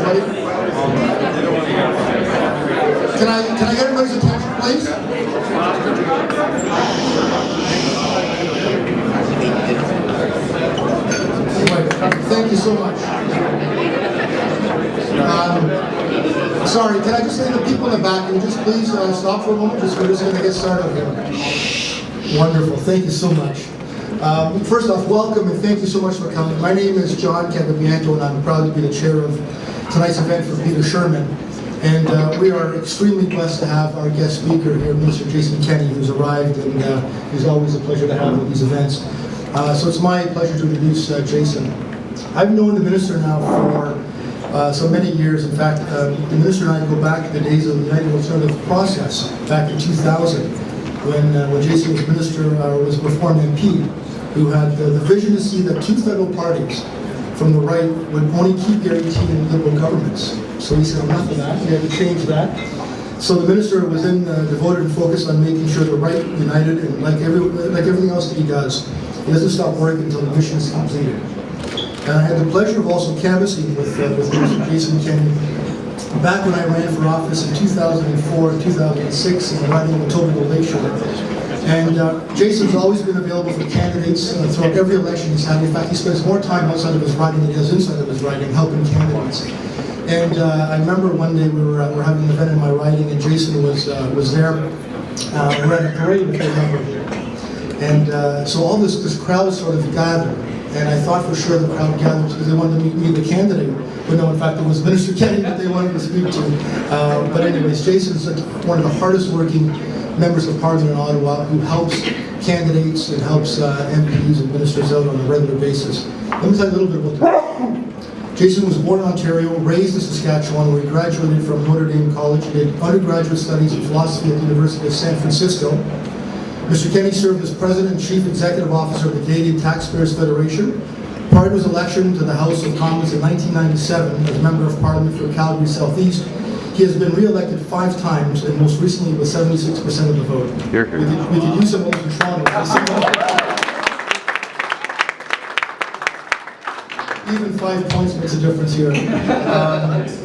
everybody. Can I get everybody's attention, please? Thank you so much. Sorry, can I just say to the people in the back, can you just please stop for a moment? We're just going to get started here. Wonderful, thank you so much. First off, welcome and thank you so much for coming. My name is John Kevin-Bianco and I'm proud to be the chair of tonight's event for Peter Shurman. And we are extremely blessed to have our guest speaker here, Minister Jason Kenney, who's arrived, and it's always a pleasure to have him at these events. So it's my pleasure to introduce Jason. I've known the minister now for so many years. In fact, the minister and I go back to the days of the United Alternative process back in 2000, when Jason was minister, was a reform MP, who had the vision to see that two federal parties from the right would only keep guaranteeing liberal governments. So he said enough of that, we had to change that. So the minister was then devoted and focused on making sure the right united, and like everything else that he does, he doesn't stop working until the mission is completed. And I had the pleasure of also canvassing with Minister Jason Kenney back when I ran for office in 2004 and 2006 in the riding of Etobicoke Lakeshore. And Jason's always been available for candidates throughout every election he's had. In fact, he spends more time outside of his riding than he does inside of his riding helping candidates. And I remember one day we were having an event in my riding, and Jason was there. We were at a parade, if I remember. And so all this crowd sort of gathered. And I thought for sure the crowd gathered because they wanted to meet the candidate. But no, in fact, it was Minister Kenney that they wanted to speak to. But anyways, Jason's one of the hardest working members of Parliament in Ottawa who helps candidates and helps MPs and ministers out on a regular basis. Let me tell you a little bit about that. Jason was born in Ontario, raised in Saskatchewan, where he graduated from Notre Dame College. He did undergraduate studies in philosophy at the University of San Francisco. Mr. Kenney served as President and Chief Executive Officer of the Canadian Taxpayers Federation. Prior to his election to the House of Commons in 1997 as Member of Parliament for Calgary Southeast, he has been re-elected 5 times, and most recently with 76% of the vote. We could use some votes in Toronto. Even 5 points makes a difference here.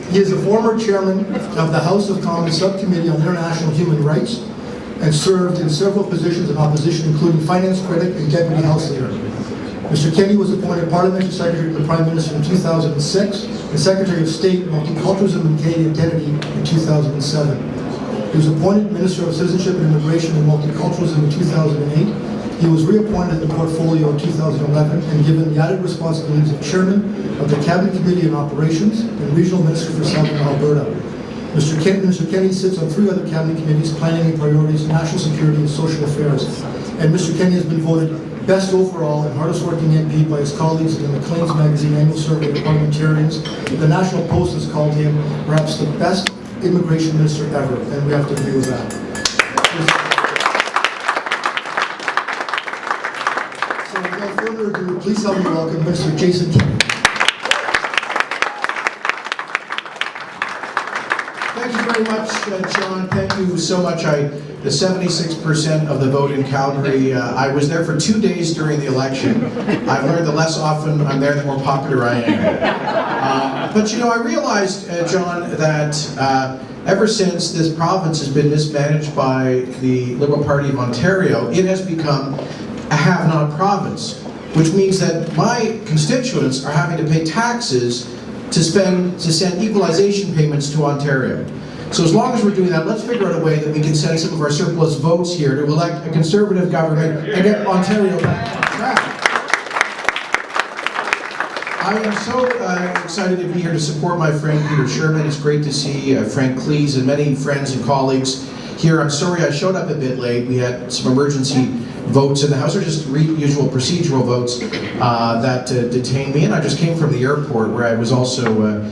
He is a former chairman of the House of Commons Subcommittee on International Human Rights and served in several positions in opposition, including finance critic and deputy House leader. Mr. Kenney was appointed Parliamentary Secretary to the Prime Minister in 2006 and Secretary of State, Multiculturalism and Canadian Identity in 2007. He was appointed Minister of Citizenship and Immigration and Multiculturalism in 2008. He was reappointed to the portfolio in 2011 and given the added responsibilities of Chairman of the Cabinet Committee on Operations and Regional Minister for Southern Alberta. Mr. Kenney sits on 3 other cabinet committees: Planning and Priorities, National Security, and Social Affairs. And Mr. Kenney has been voted best overall and hardest working MP by his colleagues in the Maclean's Magazine annual survey of parliamentarians. The National Post has called him perhaps the best immigration minister ever, and we have to agree with that. So without further ado, please help me welcome Minister Jason Kenney. Thank you very much, John. Thank you so much. The 76% of the vote in Calgary, I was there for 2 days during the election. I've learned the less often I'm there, the more popular I am. But you know, I realized, John, that ever since this province has been mismanaged by the Liberal Party of Ontario, it has become a have-not province, which means that my constituents are having to pay taxes to send equalization payments to Ontario. So as long as we're doing that, let's figure out a way that we can send some of our surplus votes here to elect a Conservative government and get Ontario back on track. I am so excited to be here to support my friend Peter Shurman. It's great to see Frank Cleese and many friends and colleagues here. I'm sorry I showed up a bit late. We had some emergency votes in the House, or just usual procedural votes that detained me, and I just came from the airport where I was also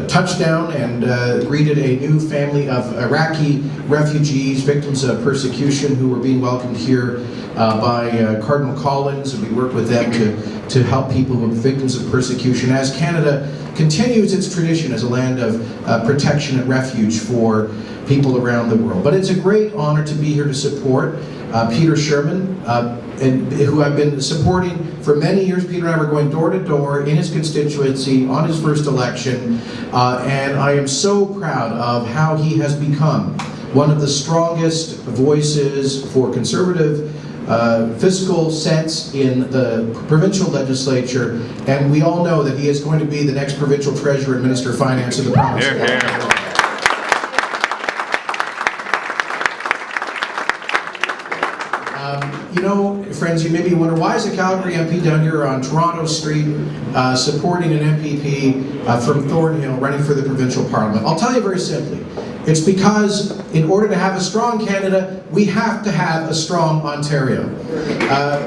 touchdown and greeted a new family of Iraqi refugees, victims of persecution, who were being welcomed here by Cardinal Collins, and we work with them to help people who are victims of persecution. As Canada continues its tradition as a land of protection and refuge for people around the world. But it's a great honor to be here to support Peter Shurman, who I've been supporting for many years. Peter and I were going door to door in his constituency on his first election, and I am so proud of how he has become one of the strongest voices for conservative fiscal sense in the provincial legislature, and we all know that he is going to be the next provincial treasurer and minister of finance of the province. You know, friends, you maybe wonder, why is a Calgary MP down here on Toronto Street supporting an MPP from Thornhill running for the provincial parliament? I'll tell you very simply. It's because in order to have a strong Canada, we have to have a strong Ontario.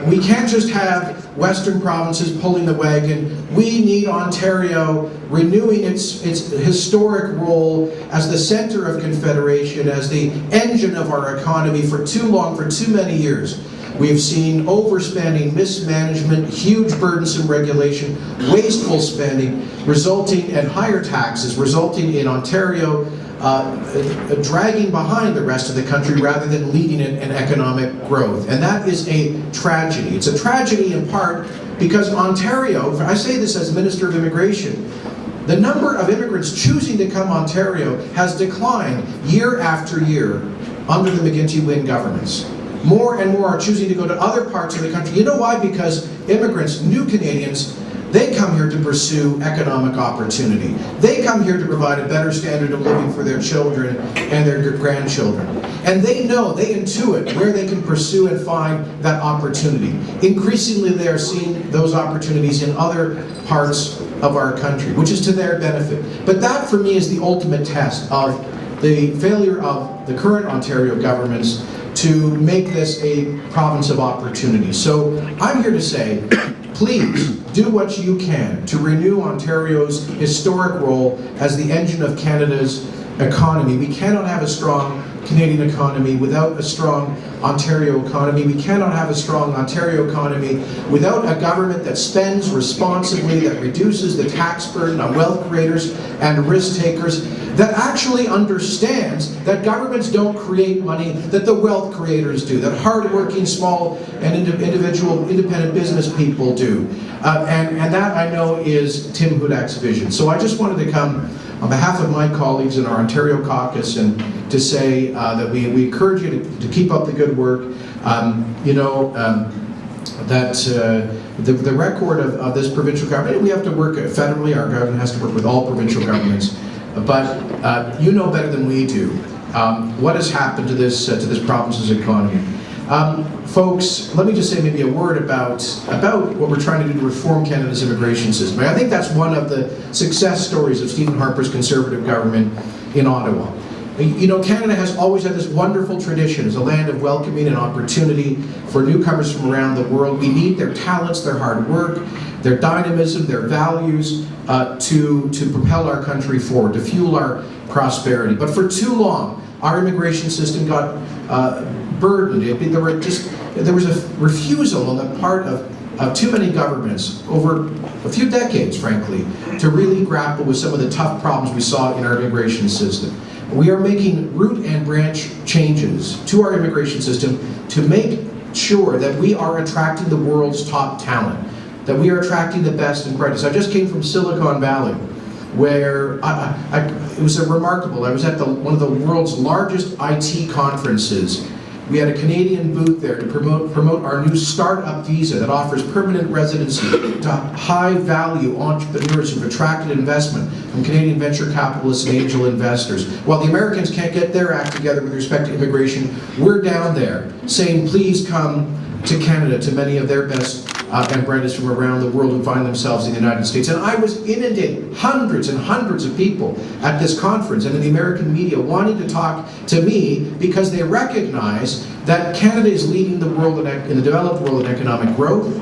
We can't just have Western provinces pulling the wagon. We need Ontario renewing its historic role as the center of Confederation, as the engine of our economy for too long, for too many years. We've seen overspending, mismanagement, huge burdensome regulation, wasteful spending, resulting in higher taxes, resulting in Ontario dragging behind the rest of the country rather than leading it in economic growth. And that is a tragedy. It's a tragedy in part because Ontario, I say this as Minister of Immigration, the number of immigrants choosing to come to Ontario has declined year after year under the McGuinty-Wynne governments. More and more are choosing to go to other parts of the country. You know why? Because immigrants, new Canadians, they come here to pursue economic opportunity. They come here to provide a better standard of living for their children and their grandchildren. And they know, they intuit where they can pursue and find that opportunity. Increasingly, they are seeing those opportunities in other parts of our country, which is to their benefit. But that, for me, is the ultimate test of the failure of the current Ontario governments to make this a province of opportunity. So I'm here to say, please do what you can to renew Ontario's historic role as the engine of Canada's economy. We cannot have a strong Canadian economy without a strong Ontario economy. We cannot have a strong Ontario economy without a government that spends responsibly, that reduces the tax burden on wealth creators and risk takers, that actually understands that governments don't create money, that the wealth creators do, that hardworking small and individual independent business people do. And that, I know, is Tim Hudak's vision. So I just wanted to come on behalf of my colleagues in our Ontario caucus and to say that we encourage you to keep up the good work. The record of this provincial government, we have to work federally, our government has to work with all provincial governments, but you know better than we do what has happened to this province's economy. Folks, let me just say maybe a word about what we're trying to do to reform Canada's immigration system. I think that's one of the success stories of Stephen Harper's Conservative government in Ottawa. You know, Canada has always had this wonderful tradition as a land of welcoming and opportunity for newcomers from around the world. We need their talents, their hard work, their dynamism, their values to propel our country forward, to fuel our prosperity. But for too long, our immigration system got burdened. There was a refusal on the part of too many governments over a few decades, frankly, to really grapple with some of the tough problems we saw in our immigration system. We are making root and branch changes to our immigration system to make sure that we are attracting the world's top talent, that we are attracting the best and brightest. I just came from Silicon Valley, where it was remarkable. I was at one of the world's largest IT conferences. We had a Canadian booth there to promote our new startup visa that offers permanent residency to high-value entrepreneurs who've attracted investment from Canadian venture capitalists and angel investors. While the Americans can't get their act together with respect to immigration, we're down there saying, please come to Canada, to many of their best and brightest from around the world who find themselves in the United States. And I was inundated, hundreds and hundreds of people at this conference and in the American media wanting to talk to me because they recognize that Canada is leading the world in the developed world in economic growth,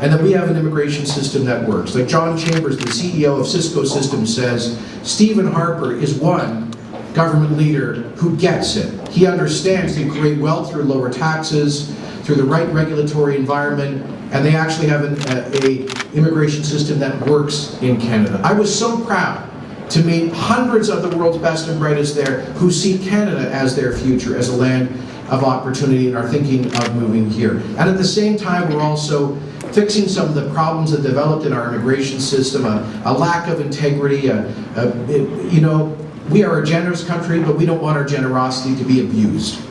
and that we have an immigration system that works. Like John Chambers, the CEO of Cisco Systems, says, Stephen Harper is one government leader who gets it. He understands to create wealth through lower taxes, through the right regulatory environment, and they actually have a immigration system that works in Canada. I was so proud to meet hundreds of the world's best and brightest there who see Canada as their future, as a land of opportunity, and are thinking of moving here. And at the same time, we're also fixing some of the problems that developed in our immigration system, a lack of integrity. We are a generous country, but we don't want our generosity to be abused.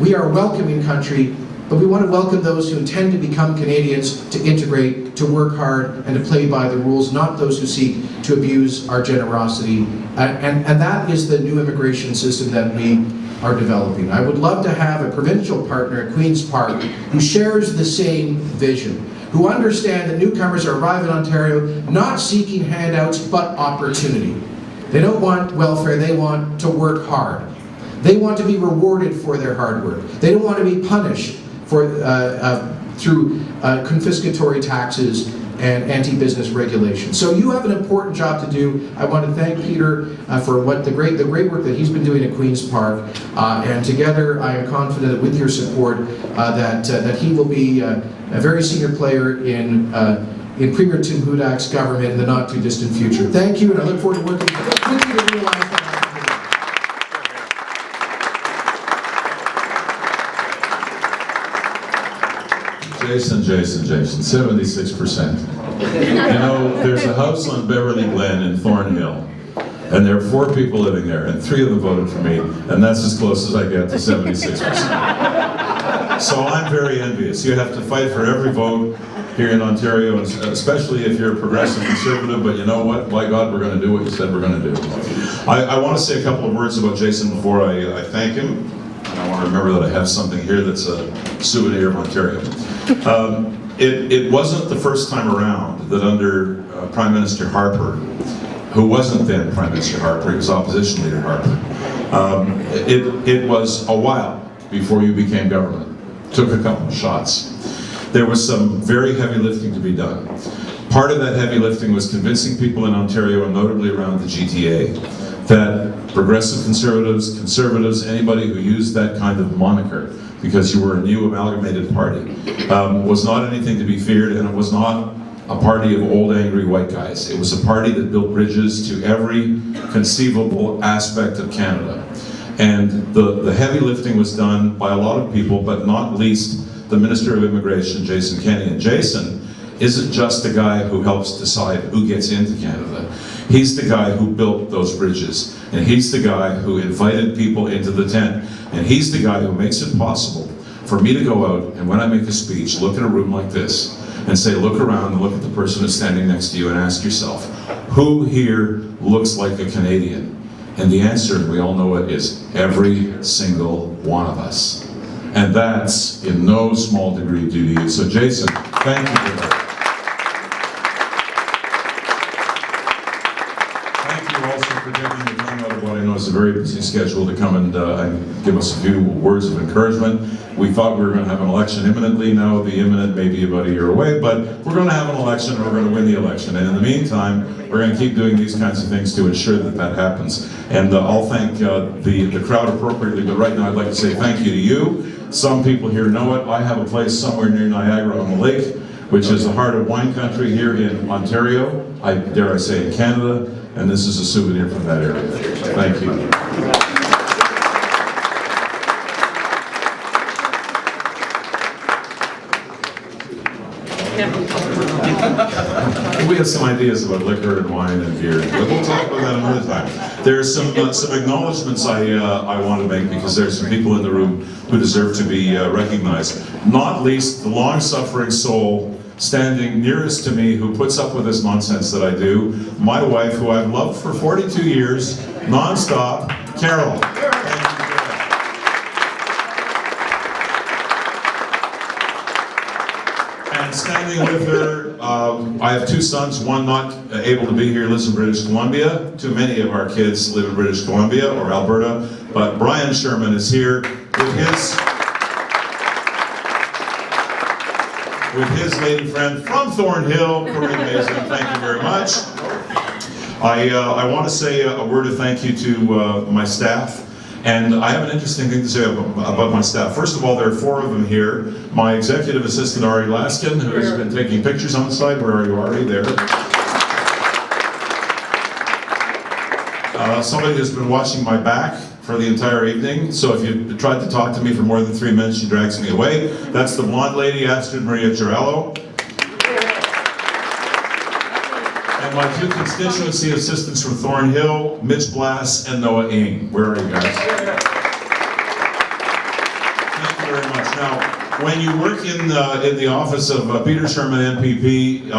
We are a welcoming country, but we want to welcome those who intend to become Canadians, to integrate, to work hard, and to play by the rules, not those who seek to abuse our generosity. And that is the new immigration system that we are developing. I would love to have a provincial partner at Queen's Park who shares the same vision, who understand that newcomers are arriving in Ontario not seeking handouts, but opportunity. They don't want welfare, they want to work hard. They want to be rewarded for their hard work. They don't want to be punished for, through confiscatory taxes and anti-business regulations. So you have an important job to do. I want to thank Peter for the great work that he's been doing at Queen's Park, and together I am confident that with your support that he will be a very senior player in Premier Tim Hudak's government in the not too distant future. Thank you, and I look forward to working with you to realize that. Jason, 76%. There's a house on Beverly Glen in Thornhill, and there are 4 people living there, and 3 of them voted for me, and that's as close as I get to 76%. So I'm very envious. You have to fight for every vote here in Ontario, especially if you're a progressive conservative, but you know what? By God, we're going to do what you said we're going to do. I want to say a couple of words about Jason before I thank him. I want to remember that I have something here that's a souvenir of Ontario. It wasn't the first time around that under Prime Minister Harper, who wasn't then Prime Minister Harper, he was Opposition Leader Harper, it was a while before you became government. Took a couple of shots. There was some very heavy lifting to be done. Part of that heavy lifting was convincing people in Ontario, and notably around the GTA, that progressive conservatives, anybody who used that kind of moniker, because you were a new amalgamated party, was not anything to be feared, and it was not a party of old angry white guys. It was a party that built bridges to every conceivable aspect of Canada. And the heavy lifting was done by a lot of people, but not least the Minister of Immigration, Jason Kenney. And Jason isn't just the guy who helps decide who gets into Canada. He's the guy who built those bridges, and he's the guy who invited people into the tent, and he's the guy who makes it possible for me to go out and when I make a speech, look at a room like this and say, look around and look at the person who's standing next to you and ask yourself, who here looks like a Canadian? And the answer, and we all know it, is every single one of us. And that's in no small degree due to you. So Jason, thank you for that. For taking the time out of what I know is a very busy schedule to come and give us a few words of encouragement. We thought we were going to have an election imminently. Now the imminent may be about a year away, but we're going to have an election and we're going to win the election. And in the meantime, we're going to keep doing these kinds of things to ensure that that happens. And I'll thank the crowd appropriately, but right now I'd like to say thank you to you. Some people here know it. I have a place somewhere near Niagara on the Lake, which is the heart of wine country here in Ontario, dare I say in Canada. And this is a souvenir from that area. Thank you. We have some ideas about liquor and wine and beer, but we'll talk about that another time. There's some acknowledgments I want to make, because there's some people in the room who deserve to be recognized. Not least the long-suffering soul standing nearest to me who puts up with this nonsense that I do, my wife, who I've loved for 42 years, non-stop, Carol. And standing with her, I have 2 sons, one not able to be here, lives in British Columbia. Too many of our kids live in British Columbia or Alberta, but Brian Shurman is here with his lady friend from Thornhill, Corinne Mason. Thank you very much. I want to say a word of thank you to my staff And I have an interesting thing to say about my staff. First of all, there are 4 of them here. My executive assistant, Ari Laskin, who has been taking pictures on the side. Where are you, Ari? There. Somebody has been watching my back for the entire evening, so if you tried to talk to me for more than 3 minutes, she drags me away. That's the blonde lady, Astrid Maria Girallo. And my 2 constituency assistants from Thornhill, Mitch Blass and Noah Ng. Where are you guys? Thank you very much. Now, when you work in the office of Peter Shurman MPP,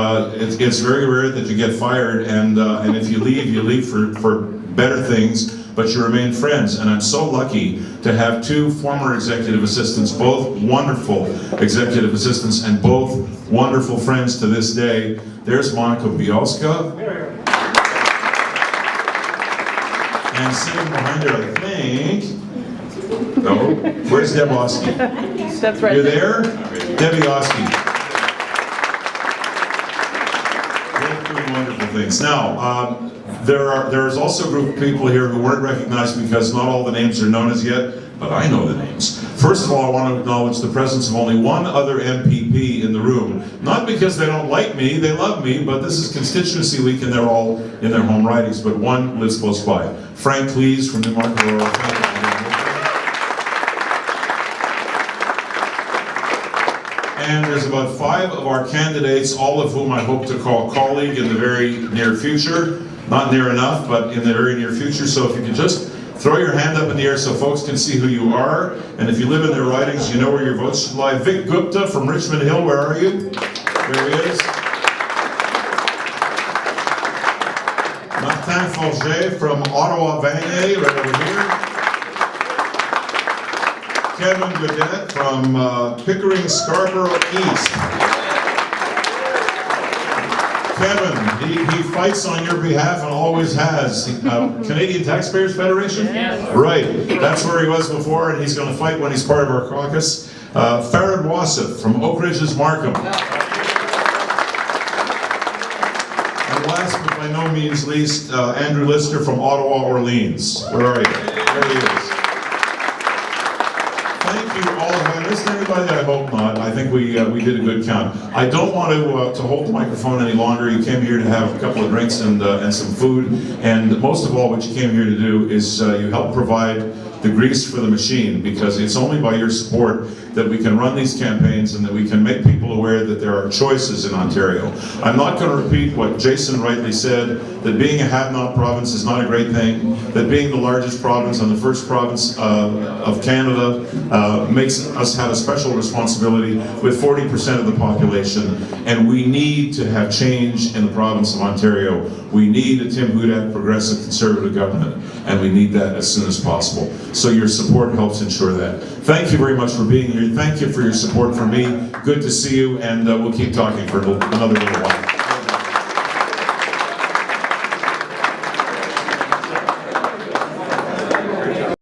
it's very rare that you get fired, and if you leave for better things, but you remain friends. And I'm so lucky to have 2 former executive assistants, both wonderful executive assistants and both wonderful friends to this day. There's Monica Bielska. And sitting behind her, I think, no, where's Deb Oski? That's right. You there? Debbie Oski. They're doing wonderful things. Now, there's also a group of people here who weren't recognized because not all the names are known as yet, but I know the names. First of all, I want to acknowledge the presence of only one other MPP in the room. Not because they don't like me, they love me, but this is constituency week and they're all in their home ridings, but one lives close by. Frank Lees from Newmarket Rural. And there's about 5 of our candidates, all of whom I hope to call colleague in the very near future. Not near enough, but in the very near future. So if you can just throw your hand up in the air so folks can see who you are. And if you live in their ridings, you know where your votes should lie. Vic Gupta from Richmond Hill, where are you? There he is. Martin Forget from Ottawa Vanier, right over here. Kevin Godet from Pickering Scarborough East. Kevin, he fights on your behalf and always has. Canadian Taxpayers Federation? Yes. Right, that's where he was before, and he's going to fight when he's part of our caucus. Farad Wasif from Oak Ridge's Markham. And last but by no means least, Andrew Lister from Ottawa Orleans. Where are you? There he is. Thank you all. Have I missed anybody? I hope not. I think we did a good count. I don't want to hold the microphone any longer. You came here to have a couple of drinks and some food, and most of all, what you came here to do is you help provide the grease for the machine, because it's only by your support that we can run these campaigns and that we can make people aware that there are choices in Ontario. I'm not going to repeat what Jason rightly said, that being a have-not province is not a great thing, that being the largest province and the first province of Canada makes us have a special responsibility with 40% of the population, and we need to have change in the province of Ontario. We need a Tim Hudak progressive conservative government, and we need that as soon as possible. So your support helps ensure that. Thank you very much for being here. Thank you for your support for me. Good to see you, and we'll keep talking for another little while.